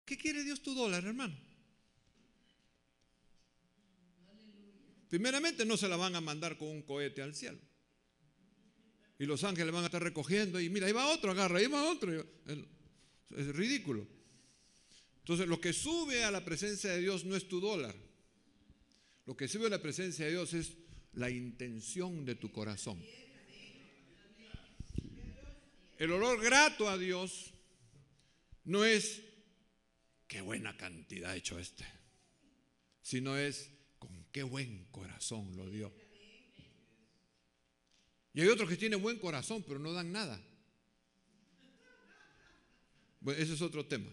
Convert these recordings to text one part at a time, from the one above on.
¿Qué quiere Dios tu dólar, hermano? Primeramente no se la van a mandar con un cohete al cielo. Y los ángeles van a estar recogiendo y mira, ahí va otro, agarra, ahí va otro. Es ridículo. Entonces lo que sube a la presencia de Dios no es tu dólar. Lo que sube a la presencia de Dios es la intención de tu corazón. El olor grato a Dios no es qué buena cantidad ha hecho este, sino es con qué buen corazón lo dio. Y hay otros que tienen buen corazón pero no dan nada. Bueno, ese es otro tema.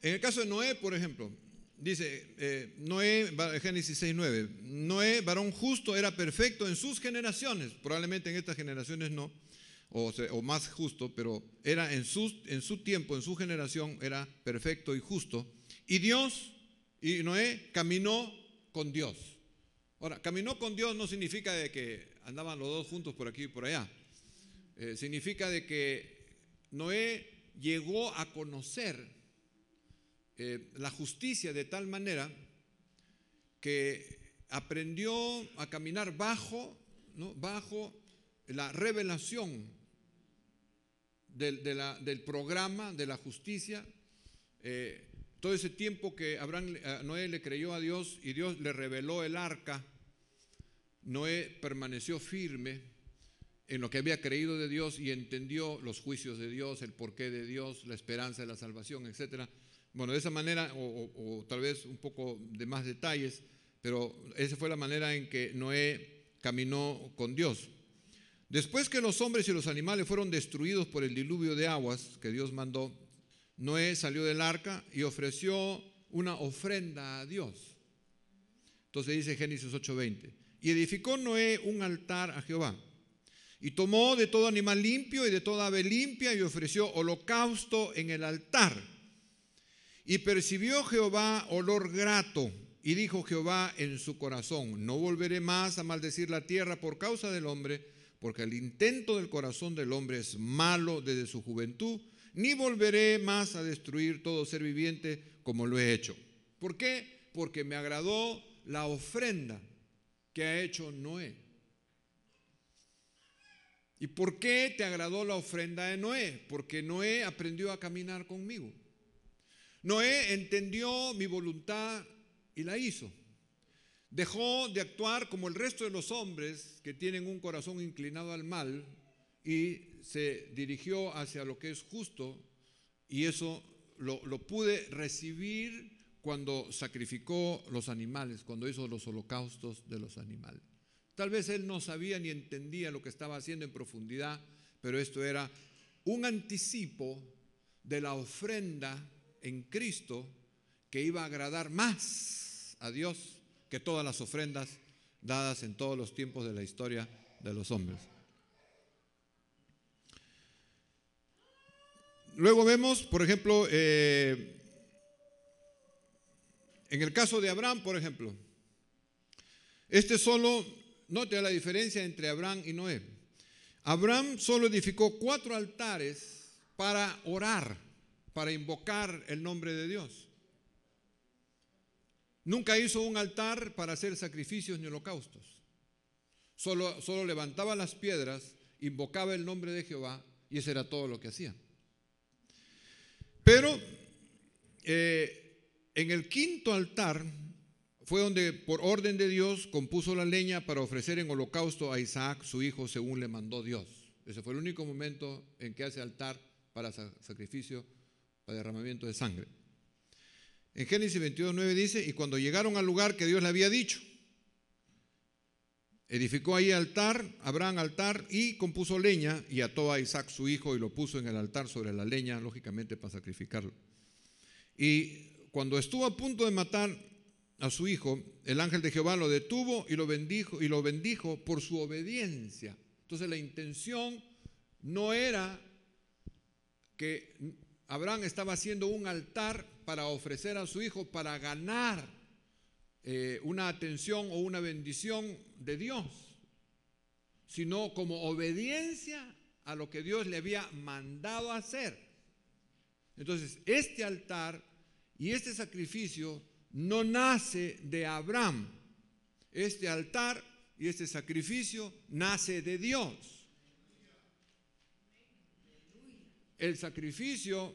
En el caso de Noé, por ejemplo, dice Noé, Génesis 6:9, Noé, varón justo, era perfecto en sus generaciones. Probablemente en estas generaciones no, o más justo, pero era en su tiempo, en su generación, era perfecto y justo. Y Noé caminó con Dios. Ahora, caminó con Dios no significa de que andaban los dos juntos por aquí y por allá. Significa de que Noé llegó a conocer la justicia de tal manera que aprendió a caminar bajo la revelación del programa de la justicia. Todo ese tiempo que Noé le creyó a Dios y Dios le reveló el arca, Noé permaneció firme en lo que había creído de Dios y entendió los juicios de Dios, el porqué de Dios, la esperanza de la salvación, etc. Bueno, de esa manera, o tal vez un poco de más detalles, pero esa fue la manera en que Noé caminó con Dios. Después que los hombres y los animales fueron destruidos por el diluvio de aguas que Dios mandó, Noé salió del arca y ofreció una ofrenda a Dios. Entonces dice Génesis 8:20, y edificó Noé un altar a Jehová, y tomó de todo animal limpio y de toda ave limpia y ofreció holocausto en el altar. Y percibió Jehová olor grato, y dijo Jehová en su corazón, no volveré más a maldecir la tierra por causa del hombre, porque el intento del corazón del hombre es malo desde su juventud, ni volveré más a destruir todo ser viviente como lo he hecho. ¿Por qué? Porque me agradó la ofrenda que ha hecho Noé. ¿Y por qué te agradó la ofrenda de Noé? Porque Noé aprendió a caminar conmigo. Noé entendió mi voluntad y la hizo. Dejó de actuar como el resto de los hombres que tienen un corazón inclinado al mal y se dirigió hacia lo que es justo, y eso lo pude recibir cuando sacrificó los animales, cuando hizo los holocaustos de los animales. Tal vez él no sabía ni entendía lo que estaba haciendo en profundidad, pero esto era un anticipo de la ofrenda en Cristo que iba a agradar más a Dios que todas las ofrendas dadas en todos los tiempos de la historia de los hombres. Luego vemos, por ejemplo, en el caso de Abraham, por ejemplo, note la diferencia entre Abraham y Noé. Abraham solo edificó 4 altares para orar, para invocar el nombre de Dios. Nunca hizo un altar para hacer sacrificios ni holocaustos. Solo levantaba las piedras, invocaba el nombre de Jehová y eso era todo lo que hacía. Pero en el 5.º altar fue donde por orden de Dios compuso la leña para ofrecer en holocausto a Isaac, su hijo, según le mandó Dios. Ese fue el único momento en que hace altar para sacrificio, para derramamiento de sangre. En Génesis 22:9 dice, y cuando llegaron al lugar que Dios le había dicho, edificó ahí Abraham altar y compuso leña y ató a Isaac su hijo y lo puso en el altar sobre la leña, lógicamente para sacrificarlo. Y cuando estuvo a punto de matar a su hijo, el ángel de Jehová lo detuvo y lo bendijo por su obediencia. Entonces la intención no era que Abraham estaba haciendo un altar para ofrecer a su hijo para ganar una atención o una bendición de Dios, sino como obediencia a lo que Dios le había mandado hacer. Entonces, este altar y este sacrificio no nace de Abraham. Este altar y este sacrificio nace de Dios. El sacrificio,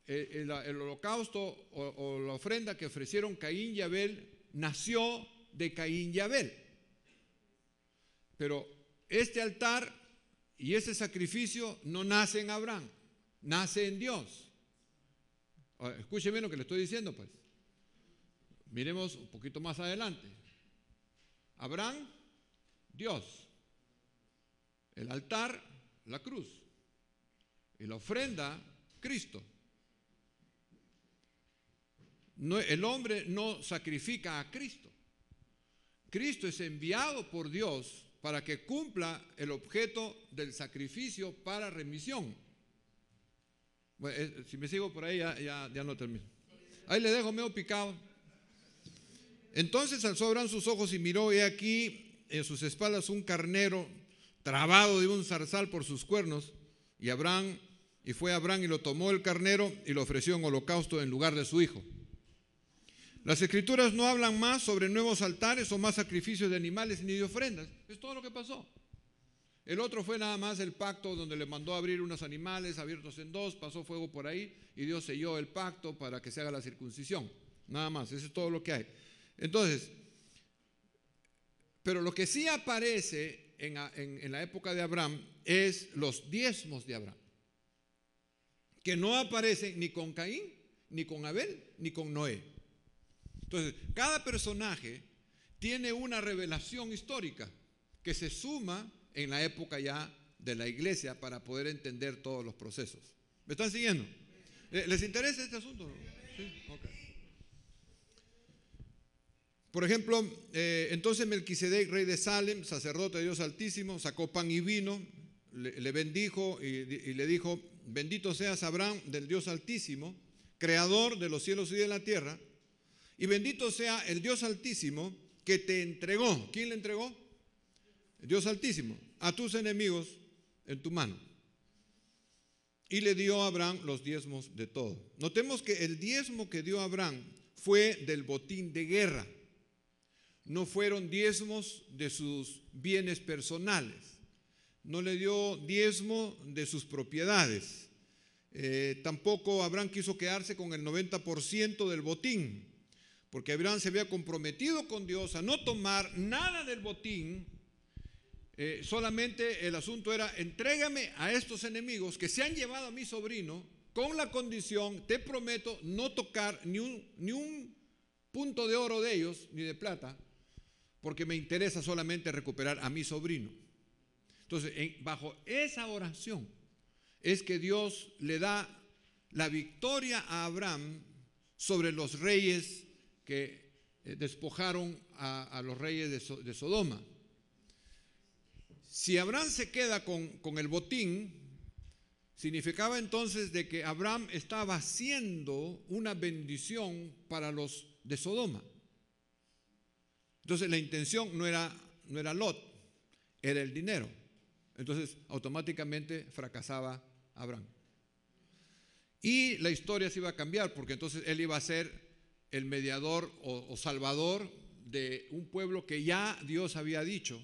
el holocausto o la ofrenda que ofrecieron Caín y Abel nació de Caín y Abel. Pero este altar y este sacrificio no nace en Abraham, nace en Dios. Escúcheme lo que le estoy diciendo, pues. Miremos un poquito más adelante. Abraham, Dios. El altar, la cruz. Y la ofrenda, Cristo. No, el hombre no sacrifica a Cristo. Cristo es enviado por Dios para que cumpla el objeto del sacrificio para remisión. Bueno, si me sigo por ahí ya no termino. Ahí le dejo medio picado. Entonces alzó Abraham sus ojos y miró, y aquí en sus espaldas un carnero trabado de un zarzal por sus cuernos. Y fue Abraham y lo tomó el carnero y lo ofreció en holocausto en lugar de su hijo. Las escrituras no hablan más sobre nuevos altares o más sacrificios de animales ni de ofrendas. Es todo lo que pasó. El otro fue nada más el pacto donde le mandó a abrir unos animales abiertos en dos, pasó fuego por ahí y Dios selló el pacto para que se haga la circuncisión. Nada más, eso es todo lo que hay. Entonces, pero lo que sí aparece en la época de Abraham es los diezmos de Abraham, que no aparecen ni con Caín, ni con Abel, ni con Noé. Entonces, cada personaje tiene una revelación histórica que se suma en la época ya de la iglesia para poder entender todos los procesos. ¿Me están siguiendo? ¿Les interesa este asunto? ¿Sí? Okay. Por ejemplo, entonces Melquisedec, rey de Salem, sacerdote de Dios Altísimo, sacó pan y vino, le bendijo y le dijo: bendito seas, Abraham, del Dios Altísimo, creador de los cielos y de la tierra, y bendito sea el Dios Altísimo que te entregó. ¿Quién le entregó? El Dios Altísimo, a tus enemigos en tu mano. Y le dio a Abraham los diezmos de todo. Notemos que el diezmo que dio Abraham fue del botín de guerra. No fueron diezmos de sus bienes personales. No le dio diezmo de sus propiedades. Tampoco Abraham quiso quedarse con el 90% del botín, porque Abraham se había comprometido con Dios a no tomar nada del botín. Solamente el asunto era: entrégame a estos enemigos que se han llevado a mi sobrino, con la condición, te prometo, no tocar ni un punto de oro de ellos, ni de plata, porque me interesa solamente recuperar a mi sobrino. Entonces, bajo esa oración es que Dios le da la victoria a Abraham sobre los reyes que despojaron a los reyes de Sodoma. Si Abraham se queda con el botín, significaba entonces de que Abraham estaba haciendo una bendición para los de Sodoma. Entonces la intención no era Lot, era el dinero. Entonces automáticamente fracasaba Abraham. Y la historia se iba a cambiar, porque entonces él iba a ser el mediador o salvador de un pueblo que ya Dios había dicho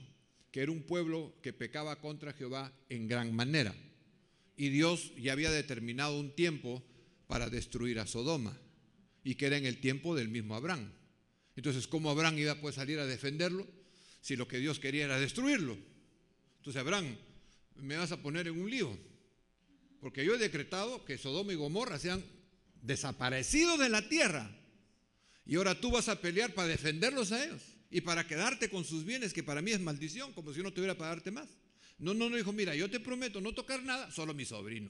que era un pueblo que pecaba contra Jehová en gran manera. Y Dios ya había determinado un tiempo para destruir a Sodoma, y que era en el tiempo del mismo Abraham. Entonces, ¿cómo Abraham iba a poder salir a defenderlo si lo que Dios quería era destruirlo? Entonces, Abraham, me vas a poner en un lío, porque yo he decretado que Sodoma y Gomorra sean desaparecidos de la tierra, y ahora tú vas a pelear para defenderlos a ellos y para quedarte con sus bienes, que para mí es maldición, como si yo no tuviera para darte más. No, dijo: mira, yo te prometo no tocar nada, solo mi sobrino.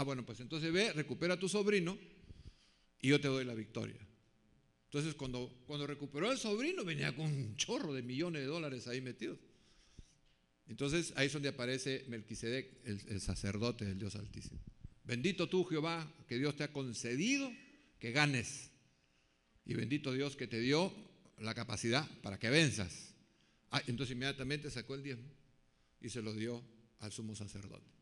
Bueno, pues entonces ve, recupera a tu sobrino y yo te doy la victoria. Entonces cuando recuperó el sobrino, venía con un chorro de millones de dólares ahí metidos. Entonces ahí es donde aparece Melquisedec, el sacerdote del Dios Altísimo. Bendito tú, Jehová, que Dios te ha concedido que ganes, y bendito Dios que te dio la capacidad para que venzas. Entonces inmediatamente sacó el diezmo y se lo dio al sumo sacerdote.